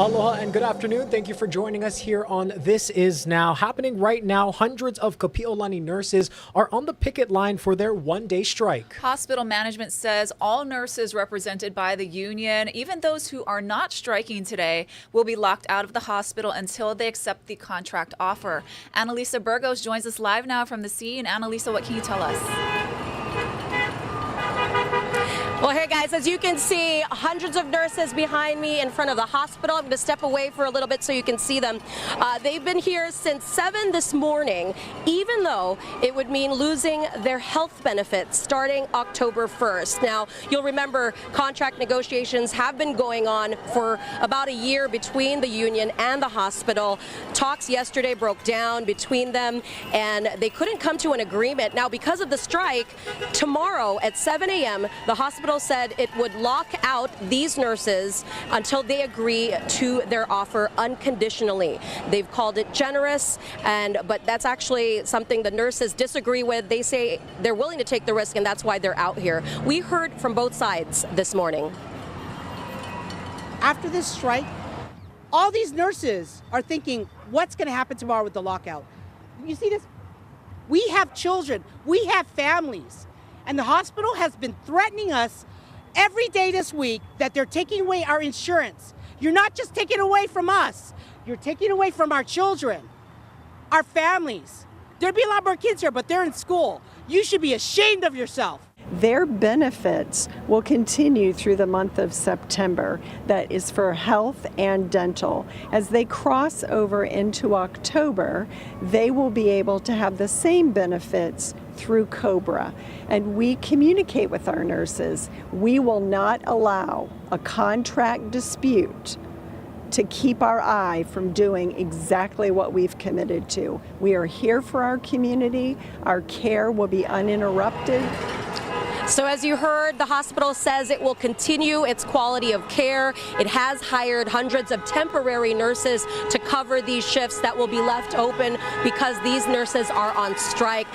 Aloha and good afternoon. Thank you for joining us here on This Is Now. Happening right now, hundreds of Kapiolani nurses are on the picket line for their one-day strike. Hospital management says all nurses represented by the union, even those who are not striking today, will be locked out of the hospital until they accept the contract offer. Annalisa Burgos joins us live now from the scene. Annalisa, what can you tell us? Well, hey guys, as you can see, hundreds of nurses behind me in front of the hospital. I'm going to step away for a little bit so you can see them. They've been here since 7 this morning, even though it would mean losing their health benefits starting October 1st. Now, you'll remember contract negotiations have been going on for about a year between the union and the hospital. Talks yesterday broke down between them and they couldn't come to an agreement. Now, because of the strike, tomorrow at 7 a.m., the hospital said it would lock out these nurses until they agree to their offer unconditionally. They've called it generous, but that's actually something the nurses disagree with. They say they're willing to take the risk, and that's why they're out here. We heard from both sides this morning. After this strike, all these nurses are thinking, what's going to happen tomorrow with the lockout? You see this? We have children, we have families. And the hospital has been threatening us every day this week that they're taking away our insurance. You're not just taking away from us, you're taking away from our children, our families. There'd be a lot more kids here, but they're in school. You should be ashamed of yourself. Their benefits will continue through the month of September. That is for health and dental. As they cross over into October, they will be able to have the same benefits through COBRA. And we communicate with our nurses. We will not allow a contract dispute to keep our eye from doing exactly what we've committed to. We are here for our community. Our care will be uninterrupted. So as you heard, the hospital says it will continue its quality of care. It has hired hundreds of temporary nurses to cover these shifts that will be left open because these nurses are on strike.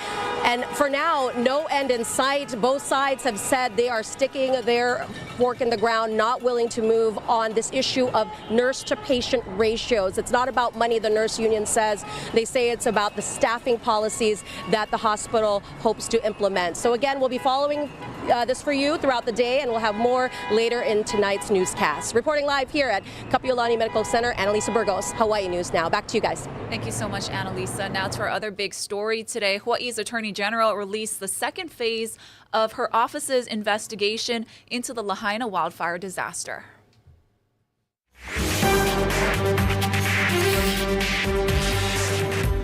And for now, no end in sight. Both sides have said they are sticking their fork in the ground, not willing to move on this issue of nurse-to-patient ratios. It's not about money, the nurse union says. They say it's about the staffing policies that the hospital hopes to implement. So again, we'll be following this for you throughout the day, and we'll have more later in tonight's newscast. Reporting live here at Kapiolani Medical Center, Annalisa Burgos, Hawaii News Now. Back to you guys. Thank you so much, Annalisa. Now to our other big story today. Hawaii's Attorney General released the second phase of her office's investigation into the Lahaina wildfire disaster.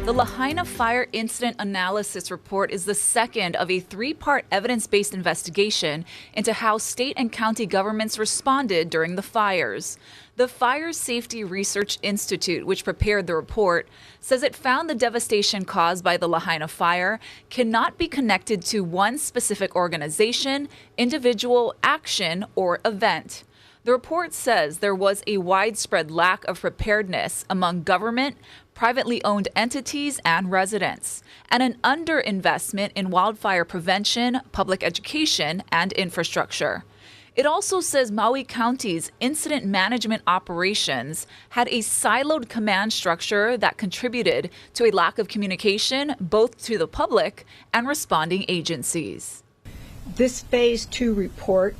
The Lahaina Fire Incident Analysis Report is the second of a three-part evidence-based investigation into how state and county governments responded during the fires. The Fire Safety Research Institute, which prepared the report, says it found the devastation caused by the Lahaina fire cannot be connected to one specific organization, individual, action, or event. The report says there was a widespread lack of preparedness among government, privately owned entities, and residents, and an underinvestment in wildfire prevention, public education, and infrastructure. It also says Maui County's incident management operations had a siloed command structure that contributed to a lack of communication both to the public and responding agencies. This Phase 2 report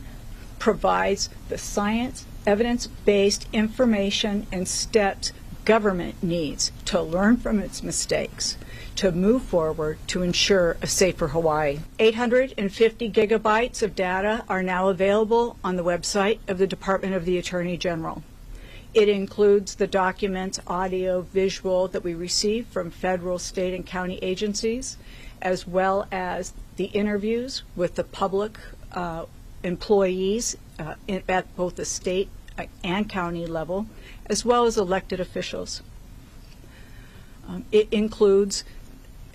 provides the science, evidence-based information and steps government needs to learn from its mistakes, to move forward to ensure a safer Hawaii. 850 gigabytes of data are now available on the website of the Department of the Attorney General. It includes the documents, audio, visual that we receive from federal, state, and county agencies, as well as the interviews with the public employees at both the state and county level, as well as elected officials. It includes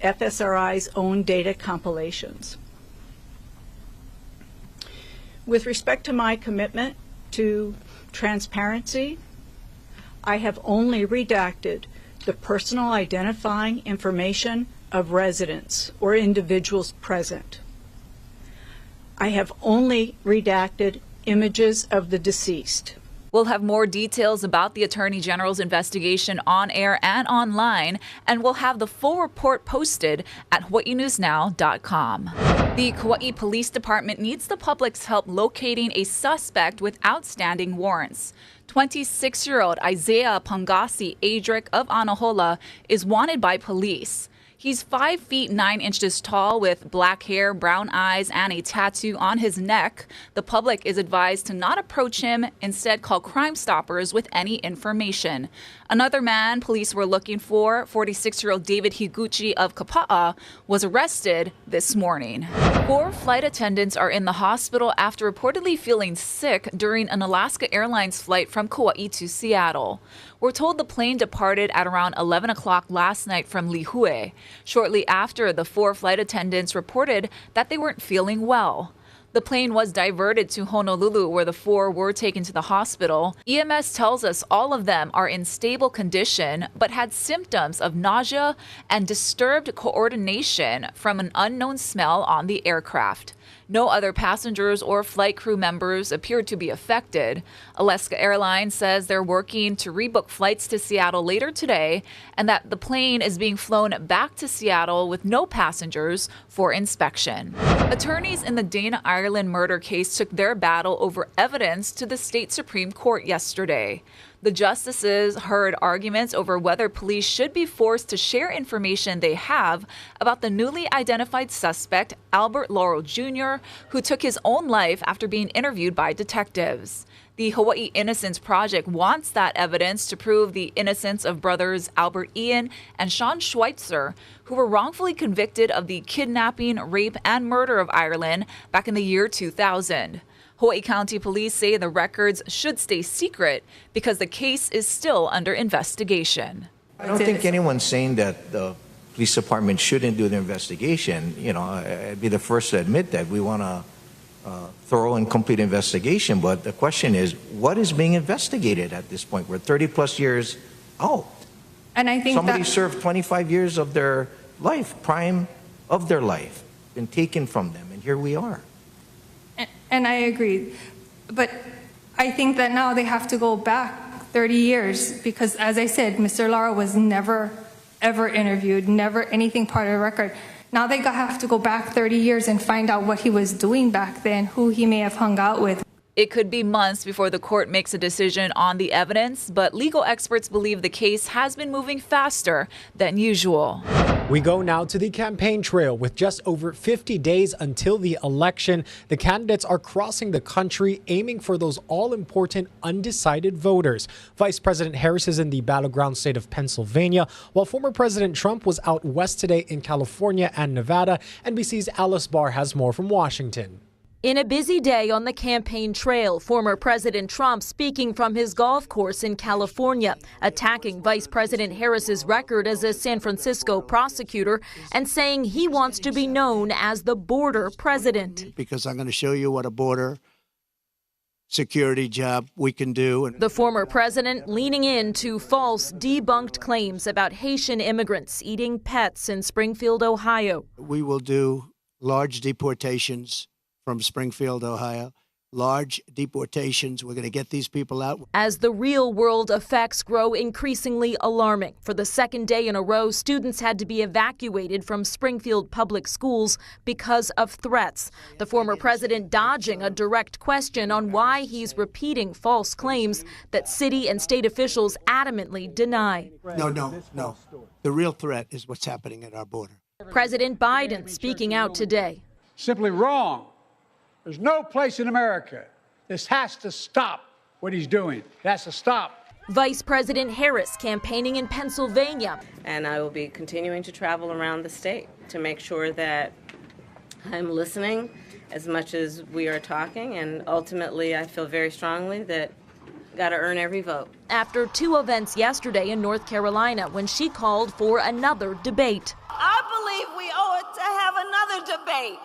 FSRI's own data compilations. With respect to my commitment to transparency, I have only redacted the personal identifying information of residents or individuals present. I have only redacted images of the deceased. We'll have more details about the Attorney General's investigation on air and online, and we'll have the full report posted at hawaiinewsnow.com. The Kauai Police Department needs the public's help locating a suspect with outstanding warrants. 26-year-old Isaiah Pangasi Adric of Anahola is wanted by police. He's 5 feet 9 inches tall with black hair, brown eyes, and a tattoo on his neck. The public is advised to not approach him, instead call Crime Stoppers with any information. Another man police were looking for, 46-year-old David Higuchi of Kapa'a, was arrested this morning. 4 flight attendants are in the hospital after reportedly feeling sick during an Alaska Airlines flight from Kauai to Seattle. We're told the plane departed at around 11 o'clock last night from Lihue. Shortly after, the 4 flight attendants reported that they weren't feeling well. The plane was diverted to Honolulu, where the 4 were taken to the hospital. EMS tells us all of them are in stable condition, but had symptoms of nausea and disturbed coordination from an unknown smell on the aircraft. No other passengers or flight crew members appeared to be affected. Alaska Airlines says they're working to rebook flights to Seattle later today and that the plane is being flown back to Seattle with no passengers for inspection. Attorneys in the Dana Ireland murder case took their battle over evidence to the state Supreme Court yesterday. The justices heard arguments over whether police should be forced to share information they have about the newly identified suspect, Albert Laurel Jr., who took his own life after being interviewed by detectives. The Hawaii Innocence Project wants that evidence to prove the innocence of brothers Albert Ian and Sean Schweitzer, who were wrongfully convicted of the kidnapping, rape, and murder of Ireland back in the year 2000. Hawaii County Police say the records should stay secret because the case is still under investigation. I don't think anyone's saying that the police department shouldn't do the investigation. You know, I'd be the first to admit that we want a thorough and complete investigation. But the question is, what is being investigated at this point? We're 30 plus years out. And I think somebody served 25 years of their life, prime of their life, been taken from them, and here we are. And I agree. But I think that now they have to go back 30 years because, as I said, Mr. Lara was never, ever interviewed, never anything part of the record. Now they have to go back 30 years and find out what he was doing back then, who he may have hung out with. It could be months before the court makes a decision on the evidence, but legal experts believe the case has been moving faster than usual. We go now to the campaign trail. With just over 50 days until the election, the candidates are crossing the country aiming for those all-important undecided voters. Vice President Harris is in the battleground state of Pennsylvania, while former President Trump was out west today in California and Nevada. NBC's Alice Barr has more from Washington. In a busy day on the campaign trail, former President Trump speaking from his golf course in California, attacking Vice President Harris's record as a San Francisco prosecutor and saying he wants to be known as the border president. Because I'm going to show you what a border security job we can do. The former president leaning into false, debunked claims about Haitian immigrants eating pets in Springfield, Ohio. We will do large deportations from Springfield, Ohio. Large deportations. We're going to get these people out. As the real world effects grow increasingly alarming, for the second day in a row, students had to be evacuated from Springfield public schools because of threats. The former president dodging a direct question on why he's repeating false claims that city and state officials adamantly deny. No. The real threat is what's happening at our border. President Biden speaking out today. Simply wrong. There's no place in America. This has to stop what he's doing. It has to stop. Vice President Harris campaigning in Pennsylvania. And I will be continuing to travel around the state to make sure that I'm listening as much as we are talking. And ultimately, I feel very strongly that got to earn every vote. After 2 events yesterday in North Carolina when she called for another debate. I believe we owe it to have another debate.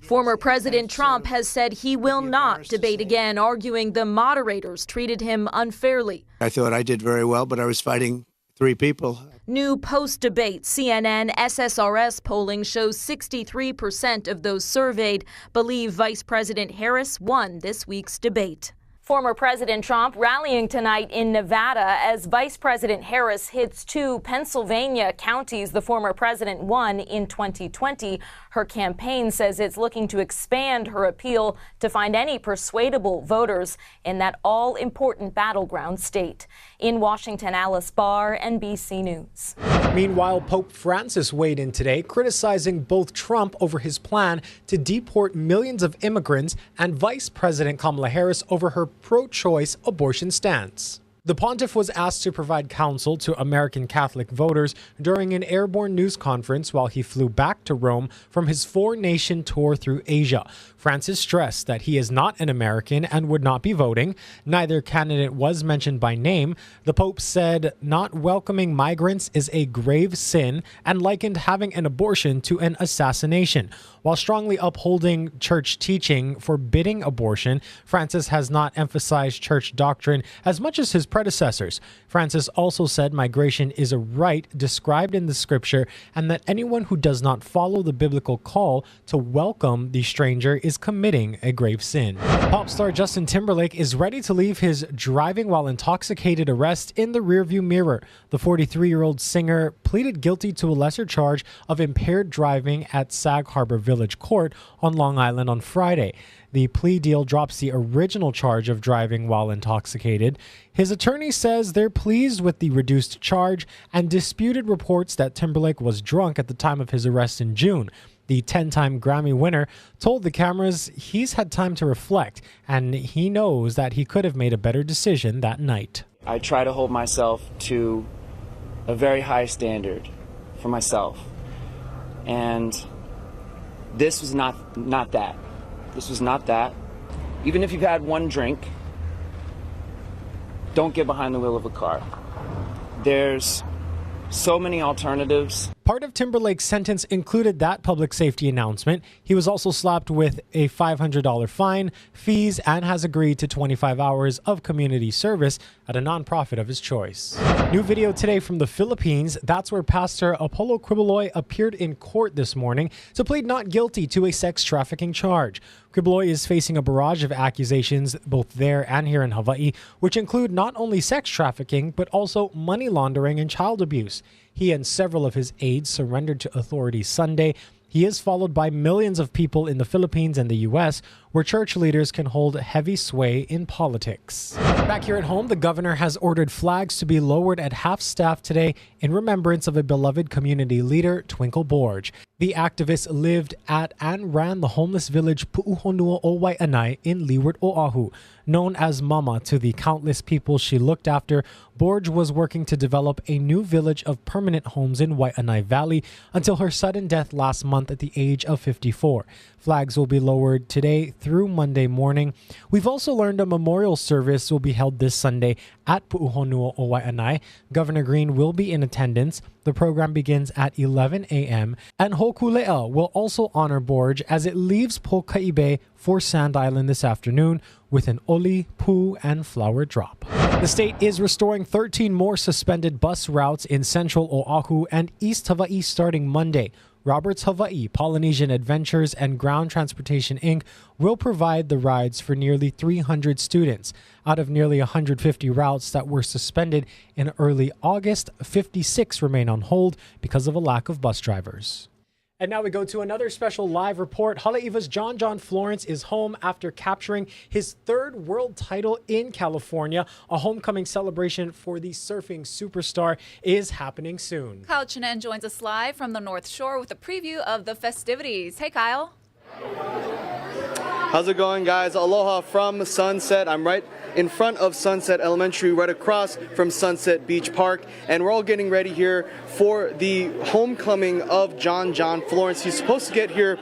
Former President Trump has said he will not debate again, arguing the moderators treated him unfairly. I thought I did very well, but I was fighting 3 people. New post-debate CNN SSRS polling shows 63% of those surveyed believe Vice President Harris won this week's debate. Former President Trump rallying tonight in Nevada as Vice President Harris hits 2 Pennsylvania counties the former president won in 2020. Her campaign says it's looking to expand her appeal to find any persuadable voters in that all-important battleground state. In Washington, Alice Barr, NBC News. Meanwhile, Pope Francis weighed in today, criticizing both Trump over his plan to deport millions of immigrants and Vice President Kamala Harris over her pro-choice abortion stance. The pontiff was asked to provide counsel to American Catholic voters during an airborne news conference while he flew back to Rome from his 4-nation tour through Asia. Francis stressed that he is not an American and would not be voting. Neither candidate was mentioned by name. The Pope said not welcoming migrants is a grave sin and likened having an abortion to an assassination. While strongly upholding church teaching forbidding abortion, Francis has not emphasized church doctrine as much as his predecessors. Francis also said migration is a right described in the scripture and that anyone who does not follow the biblical call to welcome the stranger is committing a grave sin. Pop star Justin Timberlake is ready to leave his driving while intoxicated arrest in the rearview mirror. The 43-year-old singer pleaded guilty to a lesser charge of impaired driving at Sag Harbor Village Court on Long Island on Friday. The plea deal drops the original charge of driving while intoxicated. His attorney says they're pleased with the reduced charge and disputed reports that Timberlake was drunk at the time of his arrest in June. The 10-time Grammy winner told the cameras he's had time to reflect and he knows that he could have made a better decision that night. I try to hold myself to a very high standard for myself. And this was not that. This was not that. Even if you've had one drink, don't get behind the wheel of a car. There's so many alternatives. Part of Timberlake's sentence included that public safety announcement. He was also slapped with a $500 fine, fees, and has agreed to 25 hours of community service at a nonprofit of his choice. New video today from the Philippines. That's where Pastor Apollo Quiboloy appeared in court this morning to plead not guilty to a sex trafficking charge. Quiboloy is facing a barrage of accusations both there and here in Hawaii, which include not only sex trafficking, but also money laundering and child abuse. He and several of his aides surrendered to authorities Sunday. He is followed by millions of people in the Philippines and the U.S., where church leaders can hold heavy sway in politics. Back here at home, the governor has ordered flags to be lowered at half-staff today in remembrance of a beloved community leader, Twinkle Borge. The activist lived at and ran the homeless village Pu'uhonua o Wai'anae in Leeward, Oahu. Known as Mama to the countless people she looked after, Borge was working to develop a new village of permanent homes in Wai'anae Valley until her sudden death last month at the age of 54. Flags will be lowered today through Monday morning. We've also learned a memorial service will be held this Sunday at Pu'uhonua o Wai'anae. Governor Green will be in attendance. The program begins at 11 a.m. and Hokulea will also honor Borge as it leaves Po'okai'be for Sand Island this afternoon with an oli, pu, and flower drop. The state is restoring 13 more suspended bus routes in central Oahu and East Hawaii starting Monday. Roberts Hawaii, Polynesian Adventures, and Ground Transportation Inc. will provide the rides for nearly 300 students. Out of nearly 150 routes that were suspended in early August, 56 remain on hold because of a lack of bus drivers. And now we go to another special live report. Haleiwa's John Florence is home after capturing his 3rd world title in California. A homecoming celebration for the surfing superstar is happening soon. Kyle Chinen joins us live from the North Shore with a preview of the festivities. Hey, Kyle. How's it going, guys? Aloha from Sunset. I'm right in front of Sunset Elementary, right across from Sunset Beach Park, and we're all getting ready here for the homecoming of John Florence. He's supposed to get here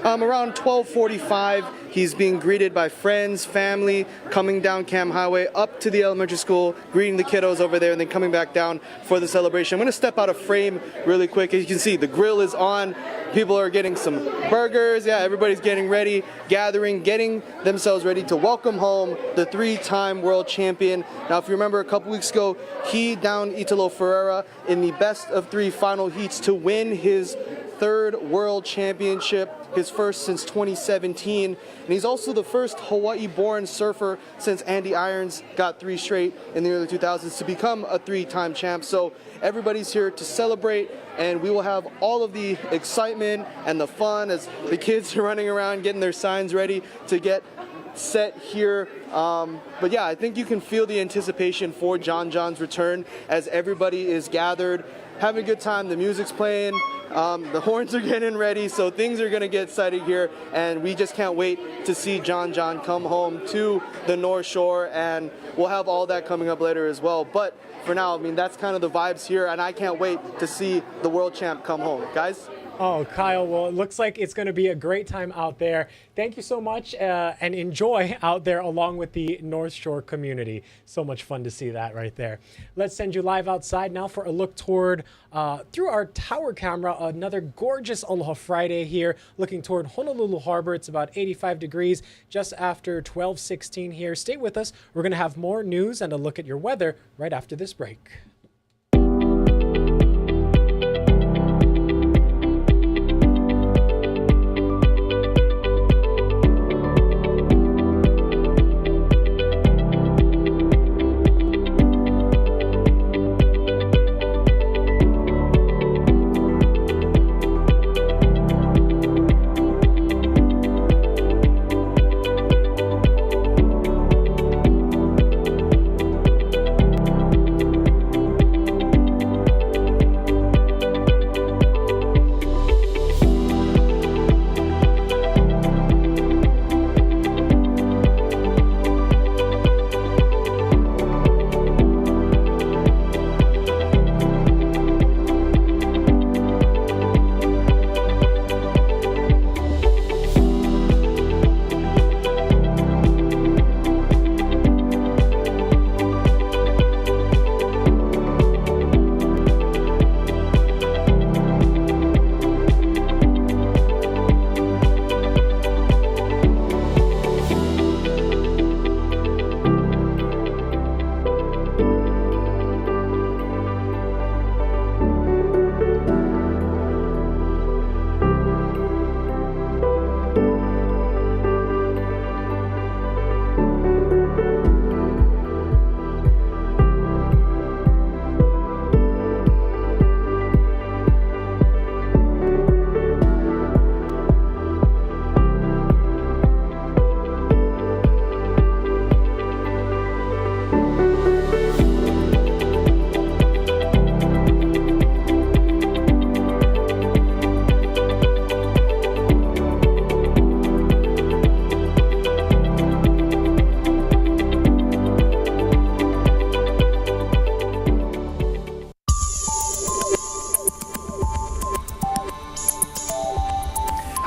Around 12:45, he's being greeted by friends, family, coming down Cam Highway up to the elementary school, greeting the kiddos over there, and then coming back down for the celebration. I'm going to step out of frame really quick. As you can see, the grill is on. People are getting some burgers. Yeah, everybody's getting ready, gathering, getting themselves ready to welcome home the 3-time world champion. Now, if you remember a couple weeks ago, he downed Italo Ferreira in the best of 3 final heats to win his 3rd world championship, his first since 2017. And he's also the first Hawaii-born surfer since Andy Irons got 3 straight in the early 2000s to become a 3-time champ. So everybody's here to celebrate, and we will have all of the excitement and the fun as the kids are running around getting their signs ready to get set here. But yeah, I think you can feel the anticipation for John John's return as everybody is gathered, having a good time. The music's playing, the horns are getting ready, so things are going to get exciting here, and we just can't wait to see John John come home to the North Shore, and we'll have all that coming up later as well. But for now, I mean, that's kind of the vibes here, and I can't wait to see the world champ come home. Guys? Oh, Kyle, well, it looks like it's going to be a great time out there. Thank you so much, and enjoy out there along with the North Shore community. So much fun to see that right there. Let's send you live outside now for a look toward, through our tower camera, another gorgeous Aloha Friday here, looking toward Honolulu Harbor. It's about 85 degrees just after 12:16 here. Stay with us. We're going to have more news and a look at your weather right after this break.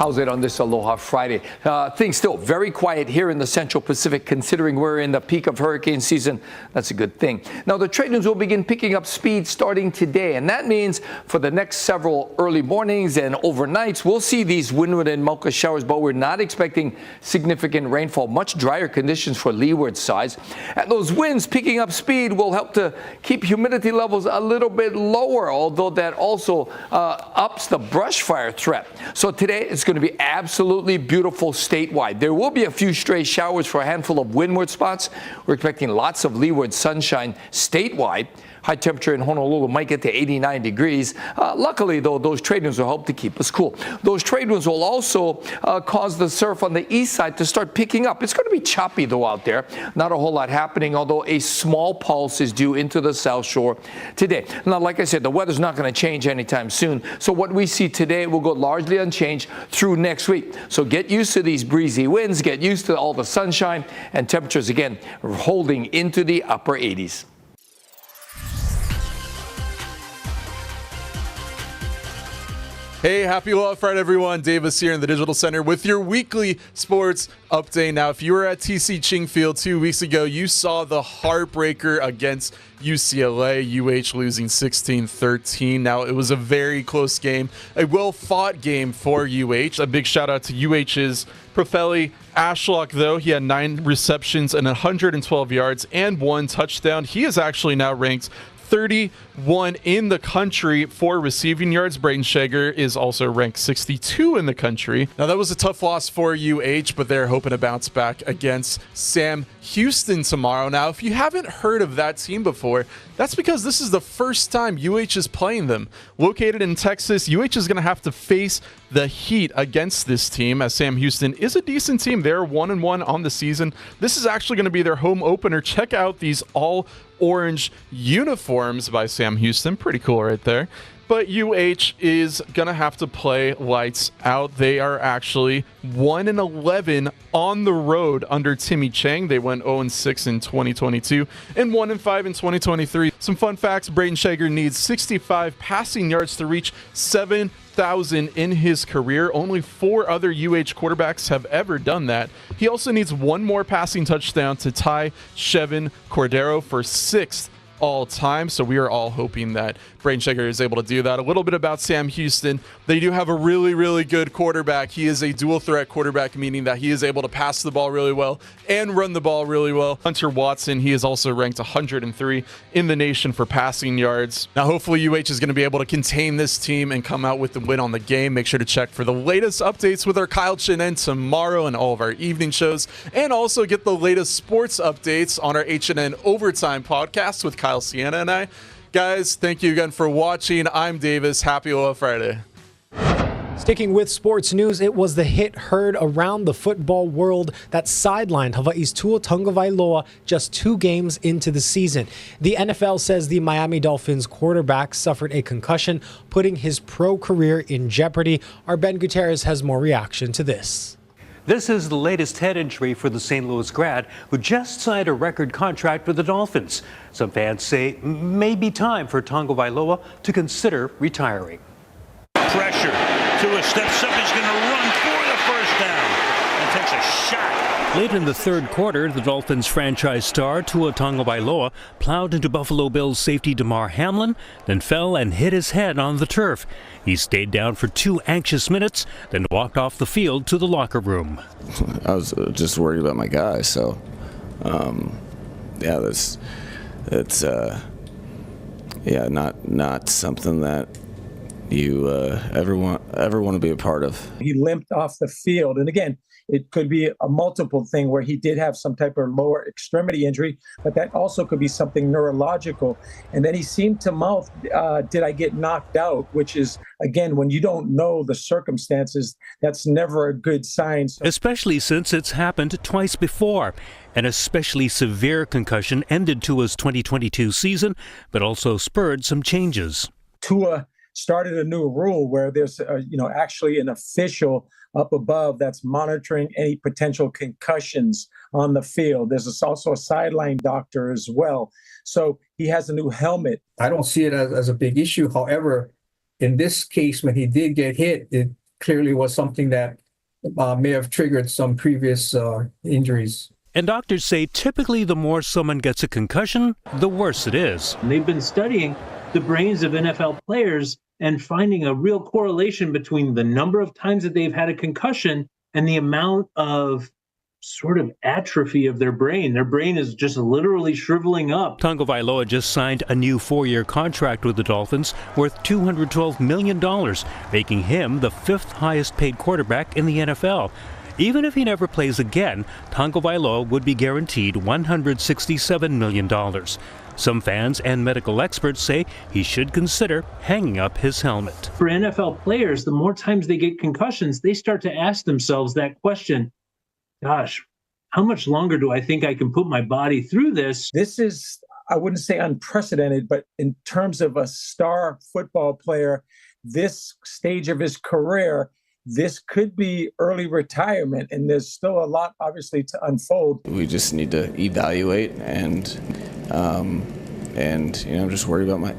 How's it on this Aloha Friday? Things still very quiet here in the Central Pacific, considering we're in the peak of hurricane season. That's a good thing. Now, the trade winds will begin picking up speed starting today, and that means for the next several early mornings and overnights, we'll see these windward and Mocha showers, but we're not expecting significant rainfall. Much drier conditions for leeward sides. And those winds picking up speed will help to keep humidity levels a little bit lower, although that also ups the brush fire threat. So today it's going to be absolutely beautiful statewide. There will be a few stray showers for a handful of windward spots. We're expecting lots of leeward sunshine statewide. High temperature in Honolulu might get to 89 degrees. Luckily, though, those trade winds will help to keep us cool. Those trade winds will also cause the surf on the east side to start picking up. It's going to be choppy, though, out there. Not a whole lot happening, although a small pulse is due into the South Shore today. Now, like I said, the weather's not going to change anytime soon. So what we see today will go largely unchanged through next week. So get used to these breezy winds, get used to all the sunshine, and temperatures, again, holding into the upper 80s. Hey, happy Aloha Friday, everyone. Davis here in the Digital Center with your weekly sports update. Now, if you were at TC Ching Field 2 weeks ago, you saw the heartbreaker against UCLA, UH losing 16-13. Now, it was a very close game, a well-fought game for UH. A big shout-out to UH's Profeli Ashlock, though. He had 9 receptions and 112 yards and 1 touchdown. He is actually now ranked 31 in the country for receiving yards. Braden Shager is also ranked 62 in the country. Now, that was a tough loss for UH, but they're hoping to bounce back against Sam Houston tomorrow. Now, if you haven't heard of that team before, that's because this is the first time UH is playing them. Located in Texas, UH is going to have to face the heat against this team, as Sam Houston is a decent team. They're 1-1 on the season. This is actually going to be their home opener. Check out these all-orange uniforms by Sam Houston. Pretty cool right there. But UH is going to have to play lights out. They are actually 1-11 on the road under Timmy Chang. They went 0-6 in 2022 and 1-5 in 2023. Some fun facts: Braden Shager needs 65 passing yards to reach 7,000 in his career. Only 4 other UH quarterbacks have ever done that. He also needs 1 more passing touchdown to tie Chevin Cordero for 6th all time. So we are all hoping that Braden Shager is able to do that. A little bit about Sam Houston. They do have a really, really good quarterback. He is a dual threat quarterback, meaning that he is able to pass the ball really well and run the ball really well. Hunter Watson, he is also ranked 103 in the nation for passing yards. Now, hopefully UH is going to be able to contain this team and come out with the win on the game. Make sure to check for the latest updates with our Kyle Chinen tomorrow and all of our evening shows, and also get the latest sports updates on our H&N Overtime podcast with Kyle Sienna and I. Guys, thank you again for watching. I'm Davis. Happy Aloha Friday. Sticking with sports news, it was the hit heard around the football world that sidelined Hawaii's Tua Tagovailoa just 2 games into the season. The NFL says the Miami Dolphins quarterback suffered a concussion, putting his pro career in jeopardy. Our Ben Gutierrez has more reaction to this. This is the latest head injury for the St. Louis grad who just signed a record contract with the Dolphins. Some fans say it may be time for Tagovailoa to consider retiring. Pressure. Tua steps up. He's going to run for the first down and takes a shot. Late in the third quarter, the Dolphins franchise star Tua Tagovailoa plowed into Buffalo Bills safety Damar Hamlin, then fell and hit his head on the turf. He stayed down for 2 anxious minutes, then walked off the field to the locker room. I was just worried about my guy, so not something that you ever want to be a part of. He limped off the field, and again, it could be a multiple thing where he did have some type of lower extremity injury, but that also could be something neurological. And then he seemed to mouth, did I get knocked out? Which is, again, when you don't know the circumstances, that's never a good sign. Especially since it's happened twice before. An especially severe concussion ended Tua's 2022 season, but also spurred some changes. Tua started a new rule where there's, actually an official up above that's monitoring any potential concussions on the field. There's also a sideline doctor as well. So he has a new helmet. I don't see it as a big issue. However, in this case, when he did get hit, it clearly was something that may have triggered some previous injuries. And doctors say typically the more someone gets a concussion, the worse it is. They've been studying the brains of NFL players and finding a real correlation between the number of times that they've had a concussion and the amount of sort of atrophy of their brain. Their brain is just literally shriveling up. Tagovailoa just signed a new 4-year contract with the Dolphins worth $212 million, making him the 5th highest paid quarterback in the NFL. Even if he never plays again, Tagovailoa would be guaranteed $167 million. Some fans and medical experts say he should consider hanging up his helmet. For NFL players, the more times they get concussions, they start to ask themselves that question, gosh, how much longer do I think I can put my body through this? This is, I wouldn't say unprecedented, but in terms of a star football player, this stage of his career, this could be early retirement, and there's still a lot, obviously, to unfold. We just need to evaluate, and I'm just worried about my,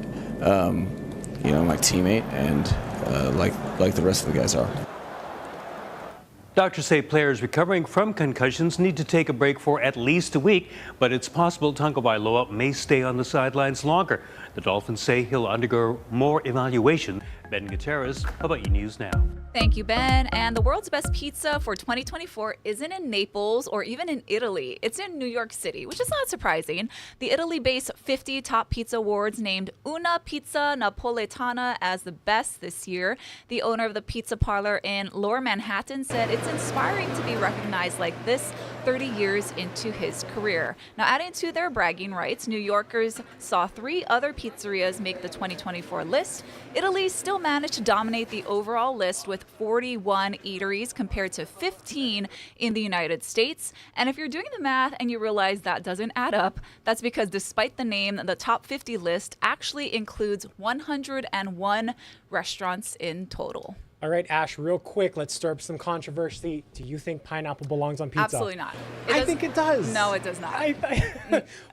my teammate, and like the rest of the guys are. Doctors say players recovering from concussions need to take a break for at least a week, but it's possible Tagovailoa may stay on the sidelines longer. The Dolphins say he'll undergo more evaluation. Ben Gutierrez, Hawaii News Now. Thank you, Ben. And the world's best pizza for 2024 isn't in Naples or even in Italy. It's in New York City, which is not surprising. The Italy-based 50 Top Pizza Awards named Una Pizza Napoletana as the best this year. The owner of the pizza parlor in Lower Manhattan said it's inspiring to be recognized like this 30 years into his career. Now, adding to their bragging rights, New Yorkers saw 3 other pizzerias make the 2024 list. Italy still managed to dominate the overall list with 41 eateries compared to 15 in the United States. And if you're doing the math and you realize that doesn't add up, that's because despite the name, the top 50 list actually includes 101 restaurants in total. All right, Ash, real quick, let's stir up some controversy. Do you think pineapple belongs on pizza? Absolutely not. I think it does. No, it does not.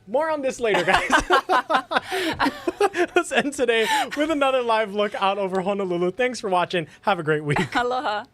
More on this later, guys. Let's end today with another live look out over Honolulu. Thanks for watching. Have a great week. Aloha.